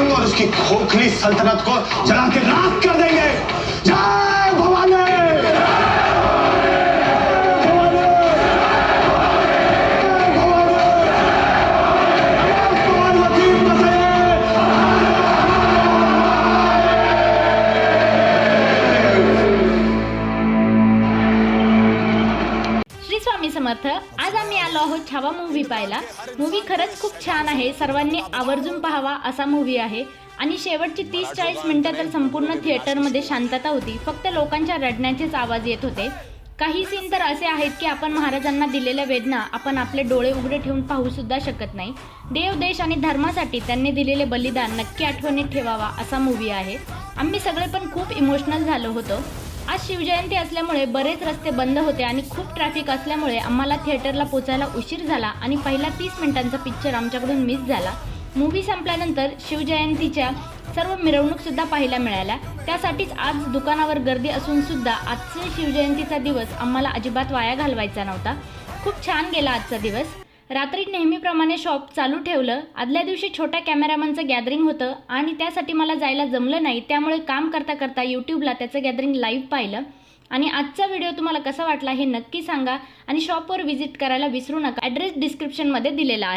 जंग और उसकी खोखली सल्तनत को जला के राख कर देंगे। जय भवानी। स्वामी समर्थ। आज आम्ही आलो आहोत छावा मूवी पाहायला। मूवी खरंच खूप छान आहे, सर्वांनी आवर्जून पाहावा असा मूवी आहे। आणि शेवटची 30-40 मिनिटं तर संपूर्ण थिएटरमध्ये शांतता होती, फक्त लोकांच्या रडण्याचेच आवाज येत होते। काही सीन तर असे आहेत की आपण महाराजांना दिलेल्या वेदना आपण आपले डोळे उघडे ठेवून पाहू सुद्धा शकत नाही। देव, देश आणि धर्मासाठी त्यांनी दिलेले बलिदान नक्की आठवणीत ठेवावा असा मूवी आहे। आम्ही सगळे पण खूप इमोशनल झालो होतो। आज शिवजयंती असल्यामुळे बरेच रस्ते बंद होते आणि खूप ट्रॅफिक असल्यामुळे आम्हाला थिएटरला पोचायला उशीर झाला आणि पहिला 30 मिनिटांचा पिक्चर आमच्याकडून मिस झाला। मूवी संपल्यानंतर शिवजयंतीच्या सर्व मिरवणूकसुद्धा पाहायला मिळाल्या, त्यासाठीच आज दुकानावर गर्दी असून सुद्धा आजचा शिवजयंतीचा दिवस आम्हाला अजिबात वाया घालवायचा नव्हता। खूप छान गेला आजचा दिवस। रात्री नेहमीप्रमाणे शॉप चालू ठेवलं। आदल्या दिवशी छोट्या कॅमेरामनचं गॅदरिंग होतं आणि त्यासाठी मला जायला जमलं नाही, त्यामुळे काम करता करता यूट्यूबला त्याचं गॅदरिंग लाईव्ह पाहिलं। आणि आजचा व्हिडिओ तुम्हाला कसा वाटला हे नक्की सांगा आणि शॉपवर व्हिजिट करायला विसरू नका। ॲड्रेस डिस्क्रिप्शनमध्ये दिलेला आहे।